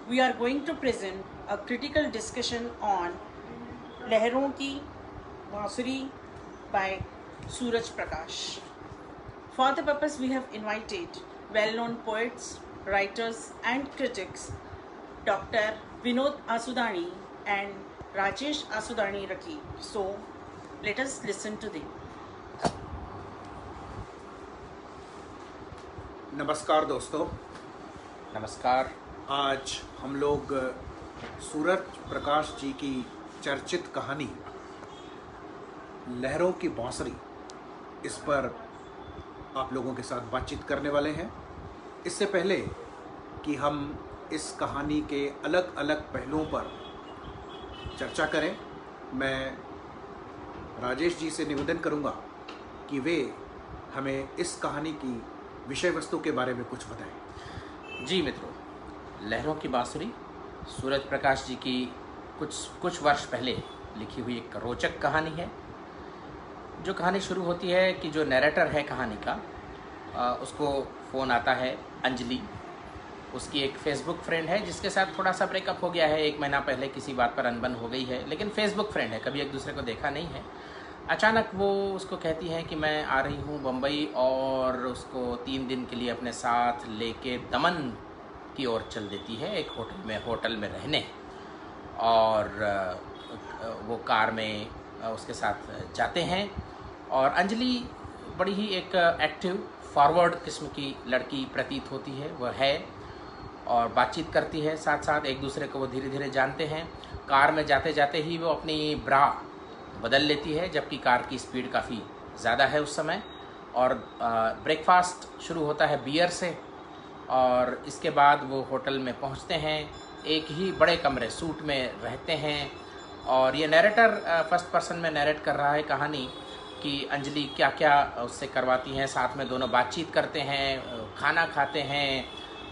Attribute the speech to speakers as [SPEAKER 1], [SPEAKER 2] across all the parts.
[SPEAKER 1] we are going to present a critical discussion on लहरों की बांसुरी by Suraj Prakash. For the purpose, we have invited well-known poets, writers, and critics, Dr. Vinod Asudani and Rajesh Asudani Raki. So, let us listen to them.
[SPEAKER 2] नमस्कार दोस्तों।
[SPEAKER 3] नमस्कार।
[SPEAKER 2] आज हम लोग सूरज प्रकाश जी की चर्चित कहानी लहरों की बांसुरी, इस पर आप लोगों के साथ बातचीत करने वाले हैं। इससे पहले कि हम इस कहानी के अलग अलग पहलुओं पर चर्चा करें, मैं राजेश जी से निवेदन करूंगा कि वे हमें इस कहानी की विषय वस्तु के बारे में कुछ बताएं।
[SPEAKER 3] जी मित्रों, लहरों की बांसुरी सूरज प्रकाश जी की कुछ वर्ष पहले लिखी हुई एक रोचक कहानी है। जो कहानी शुरू होती है कि जो नैरेटर है कहानी का, उसको फ़ोन आता है अंजलि। उसकी एक फेसबुक फ्रेंड है जिसके साथ थोड़ा सा ब्रेकअप हो गया है, 1 महीना पहले किसी बात पर अनबन हो गई है, लेकिन फेसबुक फ्रेंड है, कभी एक दूसरे को देखा नहीं है। अचानक वो उसको कहती है कि मैं आ रही हूँ बम्बई, और उसको 3 दिन के लिए अपने साथ लेके दमन की ओर चल देती है, एक होटल में रहने। और वो कार में उसके साथ जाते हैं। और अंजलि बड़ी ही एक एक्टिव फॉरवर्ड किस्म की लड़की प्रतीत होती है, वह है, और बातचीत करती है साथ साथ, एक दूसरे को वो धीरे धीरे जानते हैं। कार में जाते जाते ही वो अपनी ब्रा बदल लेती है, जबकि कार की स्पीड काफ़ी ज़्यादा है उस समय। और ब्रेकफास्ट शुरू होता है बियर से, और इसके बाद वो होटल में पहुंचते हैं। एक ही बड़े कमरे सूट में रहते हैं। और ये नैरेटर फर्स्ट पर्सन में नैरेट कर रहा है कहानी कि अंजलि क्या क्या उससे करवाती हैं। साथ में दोनों बातचीत करते हैं, खाना खाते हैं,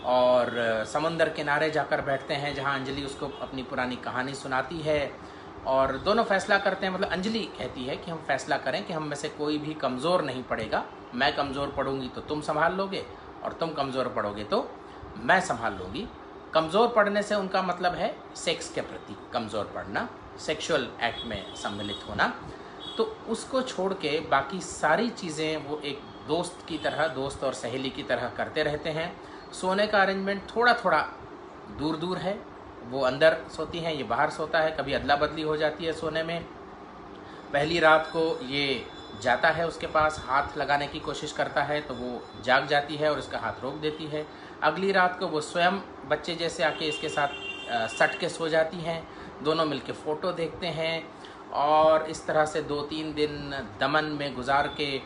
[SPEAKER 3] और समंदर किनारे जाकर बैठते हैं जहाँ अंजलि उसको अपनी पुरानी कहानी सुनाती है। और दोनों फैसला करते हैं, मतलब अंजलि कहती है कि हम फैसला करें कि हम में से कोई भी कमज़ोर नहीं पड़ेगा। मैं कमज़ोर पड़ूंगी तो तुम संभाल लोगे, और तुम कमज़ोर पड़ोगे तो मैं संभाल लूँगी। कमज़ोर पड़ने से उनका मतलब है सेक्स के प्रति कमज़ोर पड़ना, सेक्सुअल एक्ट में सम्मिलित होना। तो उसको छोड़ के बाकी सारी चीज़ें वो एक दोस्त की तरह, दोस्त और सहेली की तरह करते रहते हैं। सोने का अरेंजमेंट थोड़ा थोड़ा दूर दूर है, वो अंदर सोती हैं, ये बाहर सोता है, कभी अदला बदली हो जाती है सोने में। पहली रात को ये जाता है उसके पास, हाथ लगाने की कोशिश करता है तो वो जाग जाती है और उसका हाथ रोक देती है। अगली रात को वो स्वयं बच्चे जैसे आके इसके साथ सट के सो जाती हैं। दोनों मिलके फ़ोटो देखते हैं, और इस तरह से 2-3 दिन दमन में गुजार के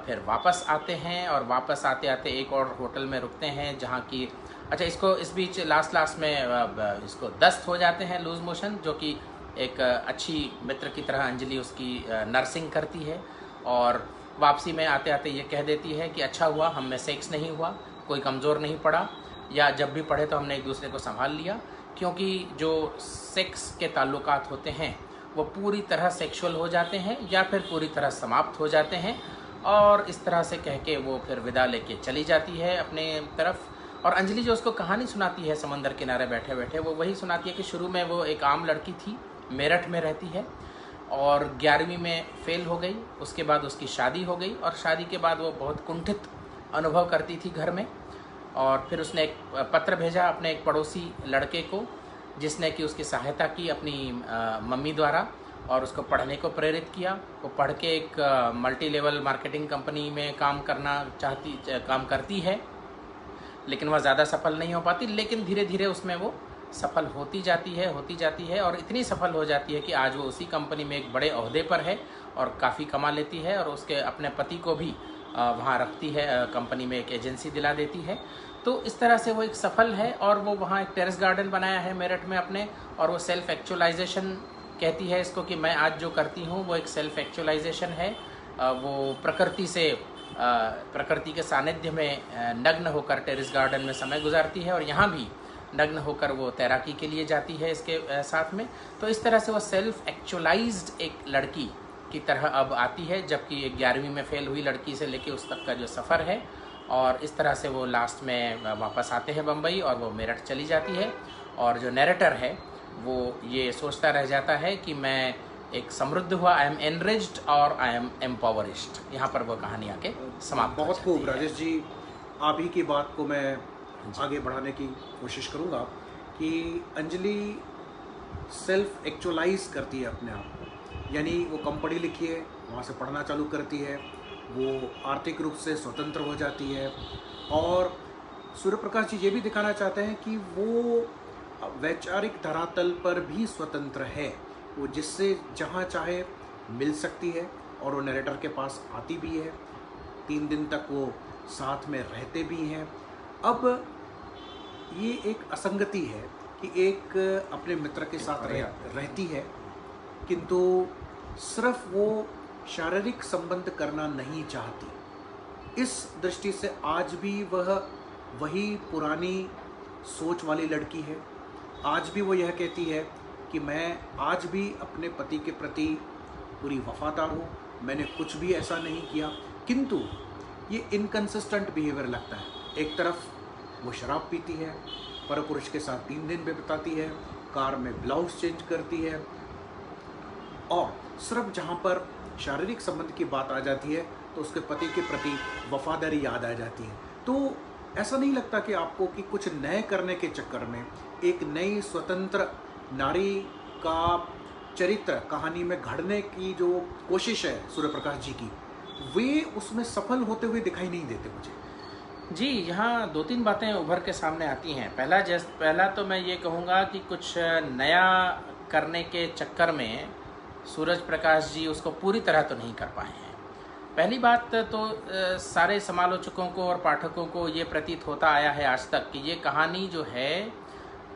[SPEAKER 3] फिर वापस आते हैं। और वापस आते आते एक और होटल में रुकते हैं जहाँ की, अच्छा, इसको इस बीच लास्ट में इसको दस्त हो जाते हैं, लूज मोशन, जो कि एक अच्छी मित्र की तरह अंजलि उसकी नर्सिंग करती है। और वापसी में आते आते ये कह देती है कि अच्छा हुआ हम में सेक्स नहीं हुआ, कोई कमज़ोर नहीं पड़ा, या जब भी पड़े तो हमने एक दूसरे को संभाल लिया। क्योंकि जो सेक्स के ताल्लुकात होते हैं वो पूरी तरह सेक्सुअल हो जाते हैं या फिर पूरी तरह समाप्त हो जाते हैं। और इस तरह से कह के वो फिर विदा लेके चली जाती है अपने तरफ। और अंजलि जो उसको कहानी सुनाती है समंदर किनारे बैठे बैठे, वो वही सुनाती है कि शुरू में वो एक आम लड़की थी, मेरठ में रहती है, और 11वीं में फेल हो गई। उसके बाद उसकी शादी हो गई, और शादी के बाद वो बहुत कुंठित अनुभव करती थी घर में। और फिर उसने एक पत्र भेजा अपने एक पड़ोसी लड़के को, जिसने कि उसकी सहायता की अपनी मम्मी द्वारा, और उसको पढ़ने को प्रेरित किया। वो पढ़ के एक मल्टी लेवल मार्केटिंग कंपनी में काम करती है, लेकिन वह ज़्यादा सफल नहीं हो पाती। लेकिन धीरे धीरे उसमें वो सफल होती जाती है, और इतनी सफल हो जाती है कि आज वो उसी कंपनी में एक बड़े ओहदे पर है और काफ़ी कमा लेती है। और उसके अपने पति को भी वहाँ रखती है, कंपनी में एक एजेंसी दिला देती है। तो इस तरह से वो एक सफल है, और वो वहाँ एक टेरेस गार्डन बनाया है मेरठ में अपने। और वो सेल्फ एक्चुअलाइजेशन कहती है इसको, कि मैं आज जो करती हूँ वो एक सेल्फ एक्चुअलाइजेशन है। वो प्रकृति के सानिध्य में नग्न होकर टेरेस गार्डन में समय गुजारती है, और यहाँ भी नग्न होकर वो तैराकी के लिए जाती है इसके साथ में। तो इस तरह से वो सेल्फ एक्चुअलाइज्ड एक लड़की की तरह अब आती है, जबकि एक 11वीं में फेल हुई लड़की से लेके उस तक का जो सफ़र है और इस तरह से वो लास्ट में वापस आते हैं बम्बई और वो मेरठ चली जाती है। और जो नैरेटर है वो ये सोचता रह जाता है कि मैं एक समृद्ध हुआ, आई एम एनरिच्ड और आई एम एम्पावरिश्ड। यहाँ पर वो कहानी आके समाप्त हो
[SPEAKER 2] बहुत
[SPEAKER 3] जाती
[SPEAKER 2] खूब
[SPEAKER 3] है।
[SPEAKER 2] राजेश जी, आप ही की बात को मैं आगे बढ़ाने की कोशिश करूँगा कि अंजलि सेल्फ एक्चुअलाइज करती है अपने आप को, यानी वो कम पढ़ी लिखी है, वहाँ से पढ़ना चालू करती है, वो आर्थिक रूप से स्वतंत्र हो जाती है। और सूर्य प्रकाश जी ये भी दिखाना चाहते हैं कि वो वैचारिक धरातल पर भी स्वतंत्र है, वो जिससे जहाँ चाहे मिल सकती है और वो नरेटर के पास आती भी है, 3 दिन तक वो साथ में रहते भी हैं। अब ये एक असंगति है कि एक अपने मित्र के साथ रहती है, किंतु सिर्फ वो शारीरिक संबंध करना नहीं चाहती। इस दृष्टि से आज भी वह वही पुरानी सोच वाली लड़की है। आज भी वो यह कहती है कि मैं आज भी अपने पति के प्रति पूरी वफादार हूँ, मैंने कुछ भी ऐसा नहीं किया। किंतु ये इनकंसिस्टेंट बिहेवियर लगता है। एक तरफ वो शराब पीती है, परपुरुष के साथ 3 दिन बिताती है, कार में ब्लाउज चेंज करती है, और सिर्फ जहाँ पर शारीरिक संबंध की बात आ जाती है तो उसके पति के प्रति वफादारी याद आ जाती है। तो ऐसा नहीं लगता कि आपको कि कुछ नए करने के चक्कर में एक नई स्वतंत्र नारी का चरित्र कहानी में घड़ने की जो कोशिश है सूर्य प्रकाश जी की, वे उसमें सफल होते हुए दिखाई नहीं देते मुझे।
[SPEAKER 3] जी, यहाँ 2-3 बातें उभर के सामने आती हैं। पहला तो मैं ये कहूँगा कि कुछ नया करने के चक्कर में सूरज प्रकाश जी उसको पूरी तरह तो नहीं कर पाए हैं। पहली बात तो सारे समालोचकों को और पाठकों को ये प्रतीत होता आया है आज तक कि ये कहानी जो है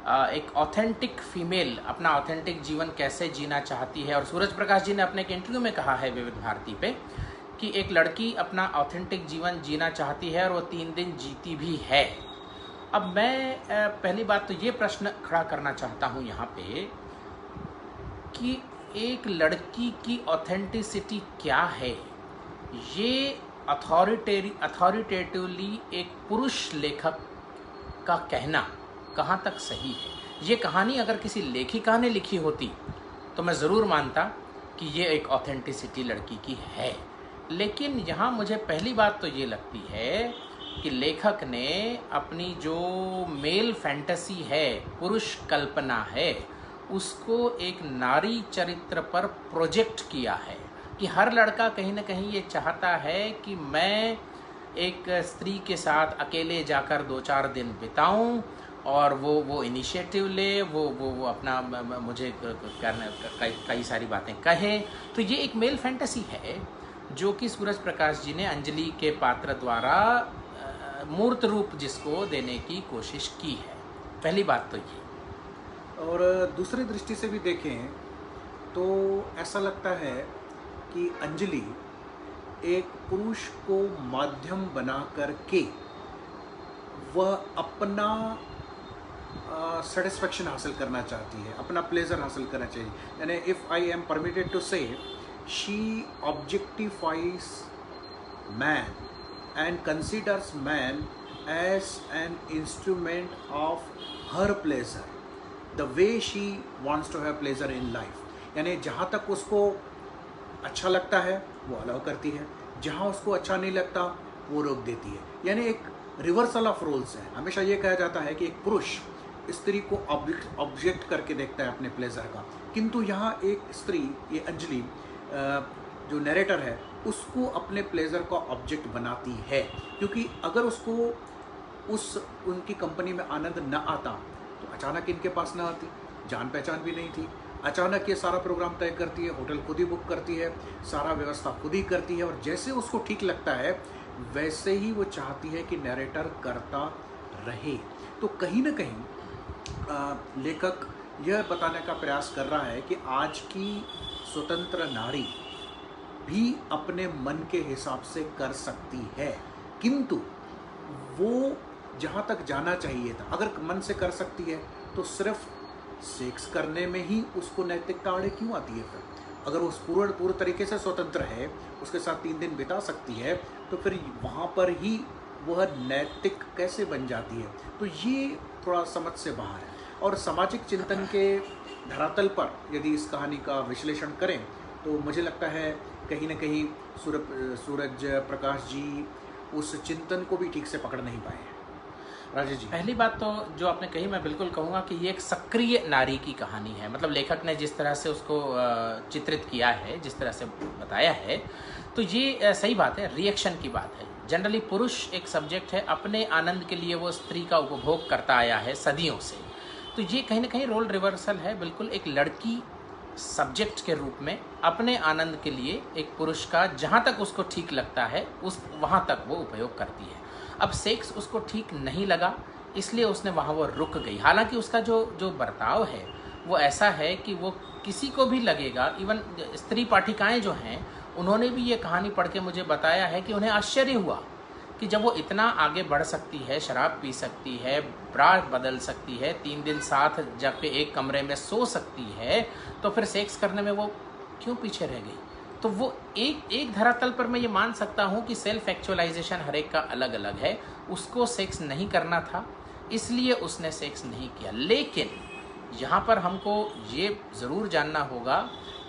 [SPEAKER 3] एक ऑथेंटिक फीमेल अपना ऑथेंटिक जीवन कैसे जीना चाहती है। और सूरज प्रकाश जी ने अपने एक इंटरव्यू में कहा है विविध भारती पे कि एक लड़की अपना ऑथेंटिक जीवन जीना चाहती है और वो 3 दिन जीती भी है। अब मैं पहली बात तो ये प्रश्न खड़ा करना चाहता हूँ यहाँ पे कि एक लड़की की ऑथेंटिसिटी क्या है, ये अथॉरिटेटिवली एक पुरुष लेखक का कहना कहाँ तक सही है। ये कहानी अगर किसी लेखिका ने लिखी होती तो मैं ज़रूर मानता कि ये एक ऑथेंटिसिटी लड़की की है, लेकिन यहाँ मुझे पहली बात तो ये लगती है कि लेखक ने अपनी जो मेल फैंटेसी है, पुरुष कल्पना है, उसको एक नारी चरित्र पर प्रोजेक्ट किया है कि हर लड़का कहीं ना कहीं ये चाहता है कि मैं एक स्त्री के साथ अकेले जाकर 2-4 दिन बिताऊं और वो इनिशिएटिव ले, वो अपना मुझे करने कई सारी बातें कहे। तो ये एक मेल फैंटेसी है जो कि सूरज प्रकाश जी ने अंजलि के पात्र द्वारा मूर्त रूप जिसको देने की कोशिश की है। पहली बात तो ये।
[SPEAKER 2] और दूसरी दृष्टि से भी देखें तो ऐसा लगता है कि अंजलि एक पुरुष को माध्यम बना करके वह अपना सेटिस्फेक्शन हासिल करना चाहती है, अपना प्लेजर हासिल करना चाहिए। यानी if I am permitted to say, she objectifies man and considers man as an instrument of her pleasure, the way she wants to have pleasure in life। यानी जहाँ तक उसको अच्छा लगता है वो अलाउ करती है, जहाँ उसको अच्छा नहीं लगता वो रोक देती है। यानी एक रिवर्सल ऑफ रोल्स है। हमेशा ये कहा जाता है कि एक पुरुष स्त्री को ऑब्जेक्ट करके देखता है अपने प्लेजर का, किंतु यहाँ एक स्त्री, ये अंजलि जो नरेटर है, उसको अपने प्लेजर का ऑब्जेक्ट बनाती है। क्योंकि अगर उसको उनकी कंपनी में आनंद न आता तो अचानक इनके पास न आती, जान पहचान भी नहीं थी। अचानक ये सारा प्रोग्राम तय करती है, होटल खुद ही बुक करती है, सारा व्यवस्था खुद ही करती है, और जैसे उसको ठीक लगता है वैसे ही वो चाहती है कि नरेटर करता रहे। तो कहीं ना कहीं लेखक यह बताने का प्रयास कर रहा है कि आज की स्वतंत्र नारी भी अपने मन के हिसाब से कर सकती है, किंतु वो जहाँ तक जाना चाहिए था, अगर मन से कर सकती है तो सिर्फ सेक्स करने में ही उसको नैतिकता आड़े क्यों आती है? फिर अगर वो पूर्ण तरीके से स्वतंत्र है, उसके साथ 3 दिन बिता सकती है, तो फिर वहाँ पर ही वह नैतिक कैसे बन जाती है, तो ये थोड़ा समझ से बाहर है। और सामाजिक चिंतन के धरातल पर यदि इस कहानी का विश्लेषण करें तो मुझे लगता है कहीं न कहीं सूरज प्रकाश जी उस चिंतन को भी ठीक से पकड़ नहीं पाए हैं। राजेश जी,
[SPEAKER 3] पहली बात तो जो आपने कही, मैं बिल्कुल कहूँगा कि ये एक सक्रिय नारी की कहानी है। मतलब लेखक ने जिस तरह से उसको चित्रित किया है, जिस तरह से बताया है, तो ये सही बात है, रिएक्शन की बात है। जनरली पुरुष एक सब्जेक्ट है, अपने आनंद के लिए वो स्त्री का उपभोग करता आया है सदियों से। तो ये कहीं ना कहीं रोल रिवर्सल है। बिल्कुल एक लड़की सब्जेक्ट के रूप में अपने आनंद के लिए एक पुरुष का जहाँ तक उसको ठीक लगता है उस वहाँ तक वो उपयोग करती है। अब सेक्स उसको ठीक नहीं लगा, इसलिए उसने वहाँ वो रुक गई। हालांकि उसका जो बर्ताव है वो ऐसा है कि वो किसी को भी लगेगा। इवन स्त्री पाठिकाएं जो हैं उन्होंने भी ये कहानी पढ़ के मुझे बताया है कि उन्हें आश्चर्य हुआ कि जब वो इतना आगे बढ़ सकती है, शराब पी सकती है, ब्रा बदल सकती है, 3 दिन साथ जाके एक कमरे में सो सकती है, तो फिर सेक्स करने में वो क्यों पीछे रह गई। तो वो एक धरातल पर मैं ये मान सकता हूँ कि सेल्फ एक्चुअलाइजेशन हर एक का अलग अलग है। उसको सेक्स नहीं करना था इसलिए उसने सेक्स नहीं किया। लेकिन यहाँ पर हमको ये ज़रूर जानना होगा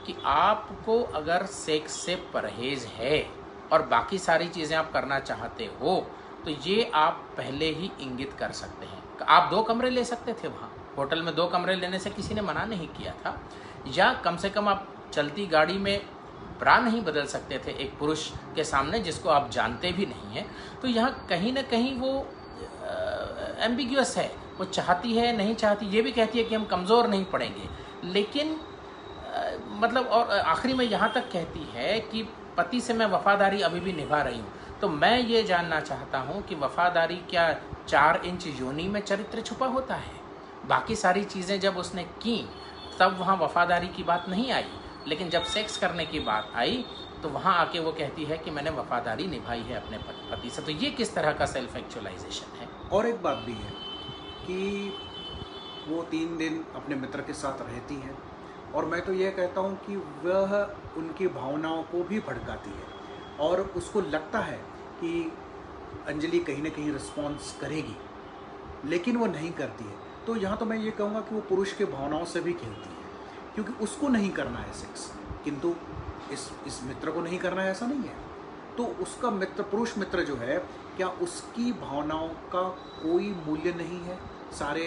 [SPEAKER 3] कि आपको अगर सेक्स से परहेज़ है और बाकी सारी चीज़ें आप करना चाहते हो तो ये आप पहले ही इंगित कर सकते हैं। आप 2 कमरे ले सकते थे वहाँ, होटल में 2 कमरे लेने से किसी ने मना नहीं किया था। या कम से कम आप चलती गाड़ी में ब्रा नहीं बदल सकते थे एक पुरुष के सामने जिसको आप जानते भी नहीं हैं। तो यहाँ कहीं ना कहीं वो एम्बिग्यूअस है, वो चाहती है नहीं चाहती। ये भी कहती है कि हम कमज़ोर नहीं पड़ेंगे, लेकिन मतलब और आखिरी में यहाँ तक कहती है कि पति से मैं वफादारी अभी भी निभा रही हूँ। तो मैं ये जानना चाहता हूँ कि वफादारी क्या 4 इंच योनि में चरित्र छुपा होता है? बाकी सारी चीज़ें जब उसने की तब वहाँ वफादारी की बात नहीं आई, लेकिन जब सेक्स करने की बात आई तो वहाँ आके वो कहती है कि मैंने वफादारी निभाई है अपने पति से। तो ये किस तरह का सेल्फ एक्चुअलाइजेशन है।
[SPEAKER 2] और एक बात भी है कि वो 3 दिन अपने मित्र के साथ रहती है और मैं तो ये कहता हूँ कि वह उनकी भावनाओं को भी भड़काती है और उसको लगता है कि अंजलि कहीं ना कहीं रिस्पॉन्स करेगी, लेकिन वो नहीं करती है। तो यहाँ तो मैं ये कहूँगा कि वो पुरुष के भावनाओं से भी खेलती है, क्योंकि उसको नहीं करना है सेक्स, किंतु इस मित्र को नहीं करना है ऐसा नहीं है। तो उसका मित्र, पुरुष मित्र जो है, क्या उसकी भावनाओं का कोई मूल्य नहीं है? सारे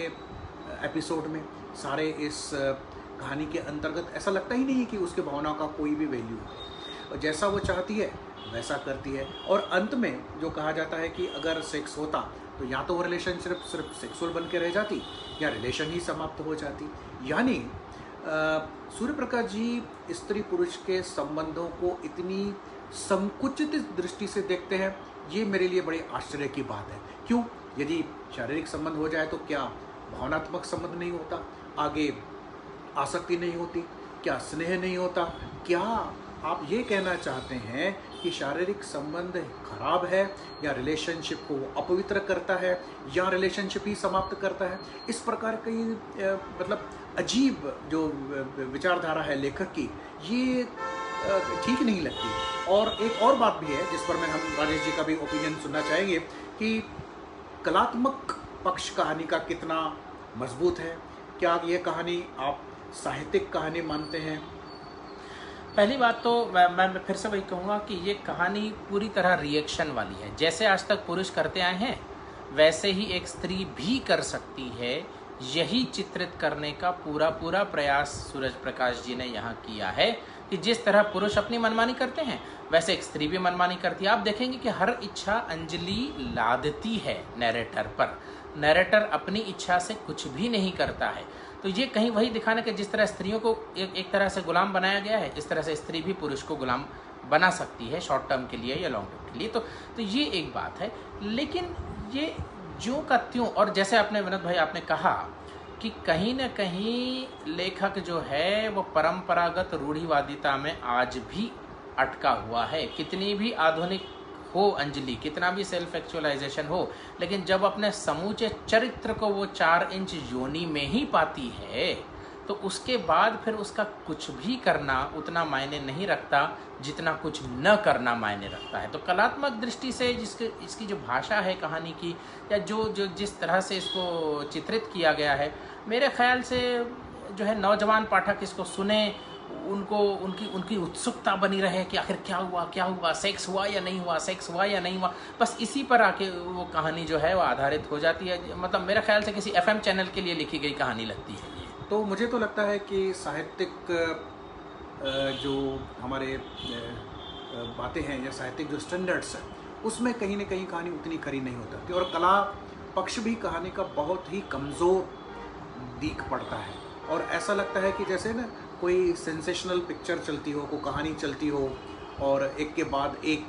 [SPEAKER 2] एपिसोड में, सारे इस कहानी के अंतर्गत ऐसा लगता ही नहीं है कि उसके भावनाओं का कोई भी वैल्यू है। और जैसा वो चाहती है वैसा करती है। और अंत में जो कहा जाता है कि अगर सेक्स होता तो या तो वो रिलेशनशिप सिर्फ सेक्सुअल बन के रह जाती या रिलेशन ही समाप्त हो जाती। यानी सूर्य प्रकाश जी स्त्री पुरुष के संबंधों को इतनी संकुचित दृष्टि से देखते हैं, ये मेरे लिए बड़े आश्चर्य की बात है। क्यों? यदि शारीरिक संबंध हो जाए तो क्या भावनात्मक संबंध नहीं होता? आगे आसक्ति नहीं होती? क्या स्नेह नहीं होता? क्या आप ये कहना चाहते हैं कि शारीरिक संबंध खराब है या रिलेशनशिप को अपवित्र करता है या रिलेशनशिप ही समाप्त करता है? इस प्रकार की मतलब अजीब जो विचारधारा है लेखक की, ये ठीक नहीं लगती। और एक और बात भी है जिस पर मैं हम राजेश जी का भी ओपिनियन सुनना चाहेंगे कि कलात्मक पक्ष कहानी का कितना मजबूत है। क्या ये कहानी आप साहित्यिक कहानी मानते हैं?
[SPEAKER 3] पहली बात तो मैं फिर से वही कहूँगा कि ये कहानी पूरी तरह रिएक्शन वाली है। जैसे आज तक पुरुष करते आए हैं वैसे ही एक स्त्री भी कर सकती है। यही चित्रित करने का पूरा प्रयास सूरज प्रकाश जी ने यहाँ किया है कि जिस तरह पुरुष अपनी मनमानी करते हैं वैसे एक स्त्री भी मनमानी करती है। आप देखेंगे कि हर इच्छा अंजलि लादती है नैरेटर पर। नैरेटर अपनी इच्छा से कुछ भी नहीं करता है। तो ये कहीं वही दिखाने के जिस तरह स्त्रियों को एक तरह से गुलाम बनाया गया है, इस तरह से स्त्री भी पुरुष को गुलाम बना सकती है, शॉर्ट टर्म के लिए या लॉन्ग टर्म के लिए। तो ये एक बात है। लेकिन ये ज्यों का त्यों, और जैसे आपने विनोद भाई आपने कहा कि कहीं न कहीं लेखक जो है वो परंपरागत रूढ़िवादिता में आज भी अटका हुआ है। कितनी भी आधुनिक हो अंजलि, कितना भी सेल्फ एक्चुअलाइजेशन हो, लेकिन जब अपने समूचे चरित्र को वो 4 इंच योनि में ही पाती है तो उसके बाद फिर उसका कुछ भी करना उतना मायने नहीं रखता जितना कुछ न करना मायने रखता है। तो कलात्मक दृष्टि से इसकी जो भाषा है कहानी की, या जो जिस तरह से इसको चित्रित किया गया है, मेरे ख्याल से जो है नौजवान पाठक इसको सुने, उनको उनकी उत्सुकता बनी रहे कि आखिर क्या हुआ, सेक्स हुआ या नहीं हुआ, सेक्स हुआ या नहीं हुआ, बस इसी पर आके वो कहानी जो है वो आधारित हो जाती है। मतलब मेरे ख्याल से किसी FM चैनल के लिए लिखी गई कहानी लगती है ये।
[SPEAKER 2] तो मुझे तो लगता है कि साहित्यिक जो हमारे बातें हैं या साहित्यिक जो स्टैंडर्ड्स हैं, उसमें कहीं ना कहीं कहानी उतनी खरी नहीं हो सकती, और कला पक्ष भी कहानी का बहुत ही कमज़ोर दिख पड़ता है। और ऐसा लगता है कि जैसे ना कोई सेंसेशनल पिक्चर चलती हो, कोई कहानी चलती हो, और एक के बाद एक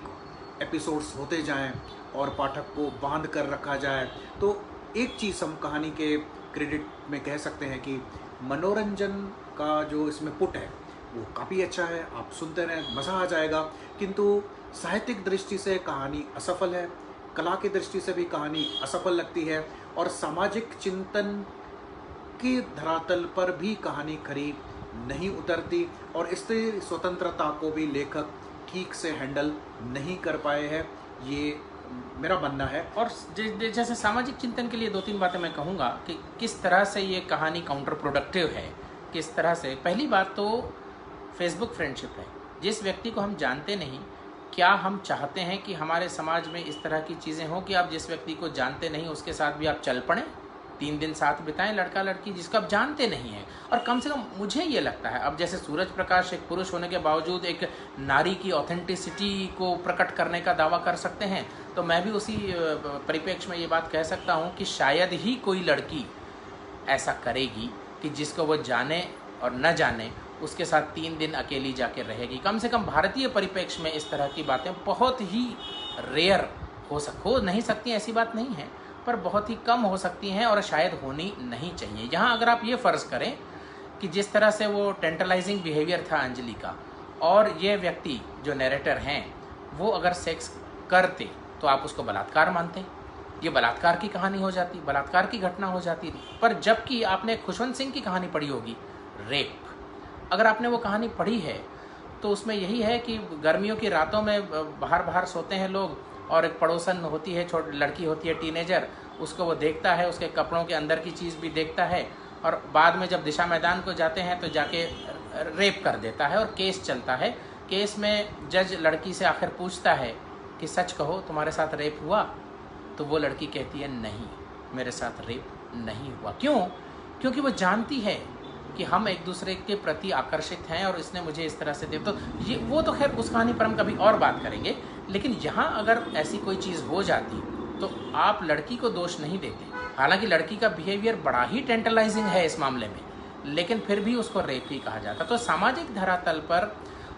[SPEAKER 2] एपिसोड्स होते जाएं और पाठक को बांध कर रखा जाए। तो एक चीज़ हम कहानी के क्रेडिट में कह सकते हैं कि मनोरंजन का जो इसमें पुट है वो काफ़ी अच्छा है, आप सुनते रहें, मज़ा आ जाएगा। किंतु साहित्यिक दृष्टि से कहानी असफल है, कला की दृष्टि से भी कहानी असफल लगती है, और सामाजिक चिंतन की धरातल पर भी कहानी खरी नहीं उतरती, और इससे स्वतंत्रता को भी लेखक ठीक से हैंडल नहीं कर पाए हैं, ये मेरा मानना है।
[SPEAKER 3] और जैसे सामाजिक चिंतन के लिए 2-3 बातें मैं कहूँगा कि किस तरह से ये कहानी काउंटर प्रोडक्टिव है। किस तरह से, पहली बात तो फेसबुक फ्रेंडशिप है। जिस व्यक्ति को हम जानते नहीं, क्या हम चाहते हैं कि हमारे समाज में इस तरह की चीज़ें हों कि आप जिस व्यक्ति को जानते नहीं उसके साथ भी आप चल पड़ें, 3 दिन साथ बिताएं, लड़का लड़की जिसको आप जानते नहीं हैं। और कम से कम मुझे ये लगता है, अब जैसे सूरज प्रकाश एक पुरुष होने के बावजूद एक नारी की ऑथेंटिसिटी को प्रकट करने का दावा कर सकते हैं, तो मैं भी उसी परिप्रेक्ष्य में ये बात कह सकता हूँ कि शायद ही कोई लड़की ऐसा करेगी कि जिसको वो जाने और न जाने उसके साथ 3 दिन अकेली जाके रहेगी। कम से कम भारतीय परिप्रेक्ष्य में इस तरह की बातें बहुत ही रेयर हो नहीं सकती, ऐसी बात नहीं है, पर बहुत ही कम हो सकती हैं और शायद होनी नहीं चाहिए। यहाँ अगर आप ये फ़र्ज़ करें कि जिस तरह से वो टेंटलाइजिंग बिहेवियर था अंजलि का, और ये व्यक्ति जो नैरेटर हैं वो अगर सेक्स करते तो आप उसको बलात्कार मानते, ये बलात्कार की कहानी हो जाती, बलात्कार की घटना हो जाती। पर जबकि आपने खुशवंत सिंह की कहानी पढ़ी होगी, रेप, अगर आपने वो कहानी पढ़ी है तो उसमें यही है कि गर्मियों की रातों में बाहर सोते हैं लोग, और एक पड़ोसन होती है, छोटी लड़की होती है, टीनेजर, उसको वो देखता है, उसके कपड़ों के अंदर की चीज़ भी देखता है, और बाद में जब दिशा मैदान को जाते हैं तो जाके रेप कर देता है, और केस चलता है। केस में जज लड़की से आखिर पूछता है कि सच कहो तुम्हारे साथ रेप हुआ, तो वो लड़की कहती है नहीं, मेरे साथ रेप नहीं हुआ। क्यों? क्योंकि वो जानती है कि हम एक दूसरे के प्रति आकर्षित हैं और इसने मुझे इस तरह से दे। तो ये वो तो खैर उस कहानी पर हम कभी और बात करेंगे, लेकिन यहाँ अगर ऐसी कोई चीज़ हो जाती तो आप लड़की को दोष नहीं देते। हालांकि लड़की का बिहेवियर बड़ा ही टेंटलाइजिंग है इस मामले में, लेकिन फिर भी उसको रेप ही कहा जाता। तो सामाजिक धरातल पर,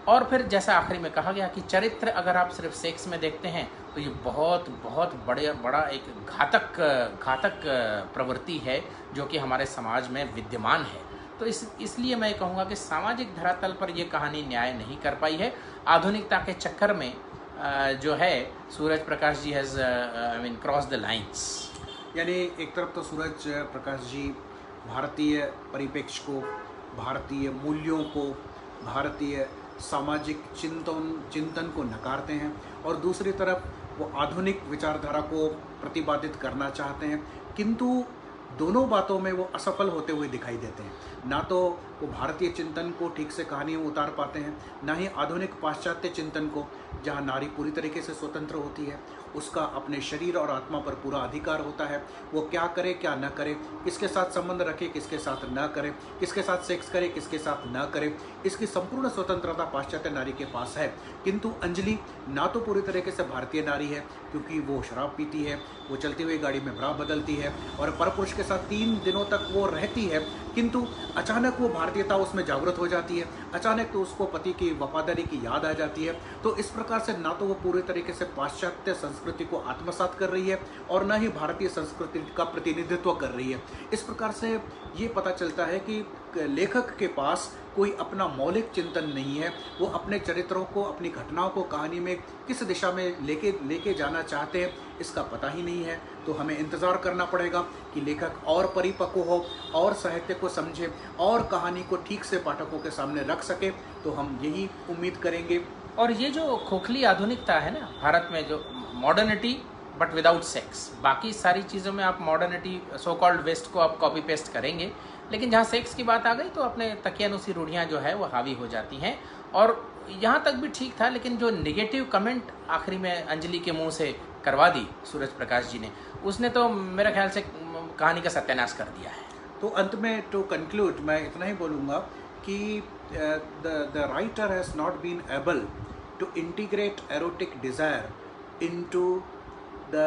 [SPEAKER 3] और फिर जैसा आखिरी में कहा गया कि चरित्र अगर आप सिर्फ सेक्स में देखते हैं तो ये बहुत बहुत बड़ा एक घातक प्रवृत्ति है जो कि हमारे समाज में विद्यमान है। तो इसलिए मैं कहूँगा कि सामाजिक धरातल पर यह कहानी न्याय नहीं कर पाई है। आधुनिकता के चक्कर में जो है Suraj Prakash ji has cross the lines.
[SPEAKER 2] यानी एक तरफ तो सूरज प्रकाश जी भारतीय परिप्रेक्ष्य को, भारतीय मूल्यों को, भारतीय सामाजिक चिंतन को नकारते हैं, और दूसरी तरफ वो आधुनिक विचारधारा को प्रतिपादित करना चाहते हैं, किंतु दोनों बातों में वो असफल होते हुए दिखाई देते हैं। ना तो वो भारतीय चिंतन को ठीक से कहानी में उतार पाते हैं, ना ही आधुनिक पाश्चात्य चिंतन को, जहाँ नारी पूरी तरीके से स्वतंत्र होती है, उसका अपने शरीर और आत्मा पर पूरा अधिकार होता है, वो क्या करे क्या न करे, किसके साथ संबंध रखे किसके साथ न करे, किसके साथ सेक्स करे किसके साथ न करे, इसकी संपूर्ण स्वतंत्रता पाश्चात्य नारी के पास है। किंतु अंजलि ना तो पूरी तरीके से भारतीय नारी है, क्योंकि वो शराब पीती है, वो चलती हुई गाड़ी में ब्रा बदलती है, और परपुरुष के साथ 3 दिनों तक वो रहती है, किंतु अचानक वो भारतीयता उसमें जागृत हो जाती है, अचानक तो उसको पति की वफादारी की याद आ जाती है। तो इस प्रकार से ना तो वो पूरी तरीके से पाश्चात्य संस्कृति को आत्मसात कर रही है, और ना ही भारतीय संस्कृति का प्रतिनिधित्व कर रही है। इस प्रकार से ये पता चलता है कि लेखक के पास कोई अपना मौलिक चिंतन नहीं है। वो अपने चरित्रों को, अपनी घटनाओं को कहानी में किस दिशा में लेके जाना चाहते हैं, इसका पता ही नहीं है। तो हमें इंतज़ार करना पड़ेगा कि लेखक और परिपक्व हो और साहित्य को समझे और कहानी को ठीक से पाठकों के सामने रख सके, तो हम यही उम्मीद करेंगे।
[SPEAKER 3] और ये जो खोखली आधुनिकता है ना भारत में, जो मॉडर्निटी बट विदाउट सेक्स, बाकी सारी चीज़ों में आप मॉडर्निटी सो कॉल्ड वेस्ट को आप कॉपी पेस्ट करेंगे, लेकिन जहाँ सेक्स की बात आ गई तो अपने तकियानुसी रूढ़ियाँ जो है वो हावी हो जाती हैं। और यहाँ तक भी ठीक था, लेकिन जो निगेटिव कमेंट आखिरी में अंजलि के मुंह से करवा दी सूरज प्रकाश जी ने, उसने तो मेरे ख्याल से कहानी का सत्यानाश कर दिया है।
[SPEAKER 2] तो अंत में टू कंक्लूड मैं इतना ही बोलूँगा कि the writer has not been able to integrate erotic desire into the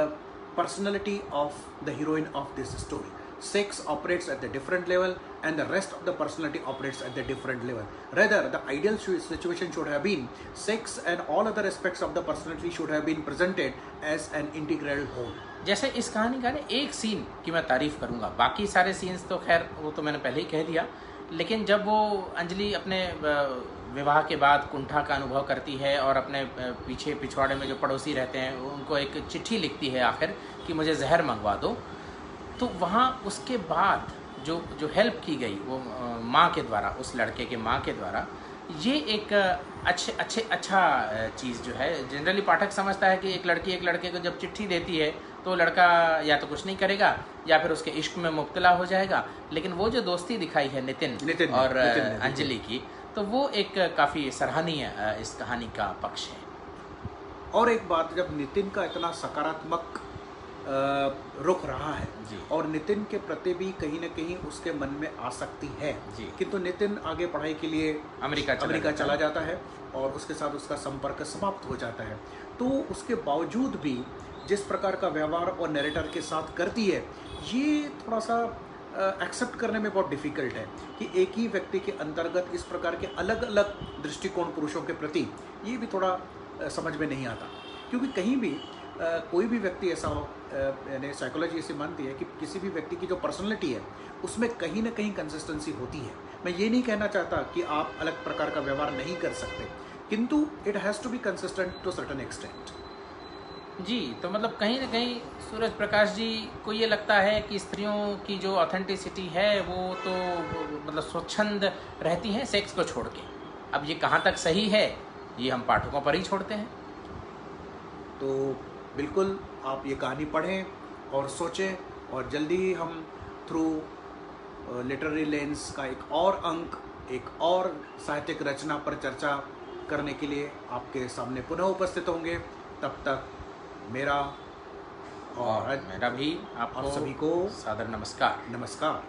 [SPEAKER 2] personality of the heroine of this story. Sex operates at the different level and the rest of the personality operates at the different level. Rather, the ideal situation should have been sex and all other aspects of the personality should have been presented as an integral whole.
[SPEAKER 3] जैसे इस कहानी का ना एक scene की मैं तारीफ करूंगा, बाकी सारे सीन्स तो खैर वो तो मैंने पहले ही कह दिया, लेकिन जब वो अंजलि अपने विवाह के बाद कुंठा का अनुभव करती है और अपने पीछे पिछवाड़े में जो पड़ोसी रहते हैं उनको एक चिट्ठी लिखती है आखिर कि मुझे जहर मंगवा दो, तो वहाँ उसके बाद जो हेल्प की गई वो माँ के द्वारा, उस लड़के के माँ के द्वारा, ये एक अच्छा चीज़ जो है। जनरली पाठक समझता है कि एक लड़की एक लड़के को जब चिट्ठी देती है तो लड़का या तो कुछ नहीं करेगा या फिर उसके इश्क में मुब्तला हो जाएगा, लेकिन वो जो दोस्ती दिखाई है नितिन और अंजलि की, तो वो एक काफ़ी सराहनीय इस कहानी का पक्ष है।
[SPEAKER 2] और एक बात, जब नितिन का इतना सकारात्मक रुख रहा है
[SPEAKER 3] जी,
[SPEAKER 2] और नितिन के प्रति भी कहीं न कहीं उसके मन में आसक्ति है
[SPEAKER 3] जी,
[SPEAKER 2] किंतु नितिन आगे पढ़ाई के लिए
[SPEAKER 3] अमेरिका
[SPEAKER 2] चला जाता है और उसके साथ उसका संपर्क समाप्त हो जाता है, तो उसके बावजूद भी जिस प्रकार का व्यवहार और नैरेटर के साथ करती है, ये थोड़ा सा एक्सेप्ट करने में बहुत डिफ़िकल्ट है कि एक ही व्यक्ति के अंतर्गत इस प्रकार के अलग अलग दृष्टिकोण पुरुषों के प्रति, ये भी थोड़ा समझ में नहीं आता। क्योंकि कहीं भी कोई भी व्यक्ति ऐसा हो, यानी साइकोलॉजी ऐसे मानती है कि किसी भी व्यक्ति की जो पर्सनैलिटी है उसमें कहीं ना कहीं कंसिस्टेंसी होती है। मैं ये नहीं कहना चाहता कि आप अलग प्रकार का व्यवहार नहीं कर सकते, किंतु it has to be consistent to certain extent.
[SPEAKER 3] जी, तो मतलब कहीं ना कहीं सूरज प्रकाश जी को ये लगता है कि स्त्रियों की जो ऑथेंटिसिटी है वो तो मतलब स्वच्छंद रहती हैं सेक्स को छोड़ के। अब ये कहाँ तक सही है ये हम पाठकों पर ही छोड़ते हैं।
[SPEAKER 2] तो बिल्कुल आप ये कहानी पढ़ें और सोचें, और जल्दी ही हम थ्रू लिटरेरी लेंस का एक और अंक, एक और साहित्यिक रचना पर चर्चा करने के लिए आपके सामने पुनः उपस्थित होंगे। तब तक मेरा और
[SPEAKER 3] मेरा भी
[SPEAKER 2] आप
[SPEAKER 3] आपको
[SPEAKER 2] सभी को
[SPEAKER 3] सादर नमस्कार।
[SPEAKER 2] नमस्कार।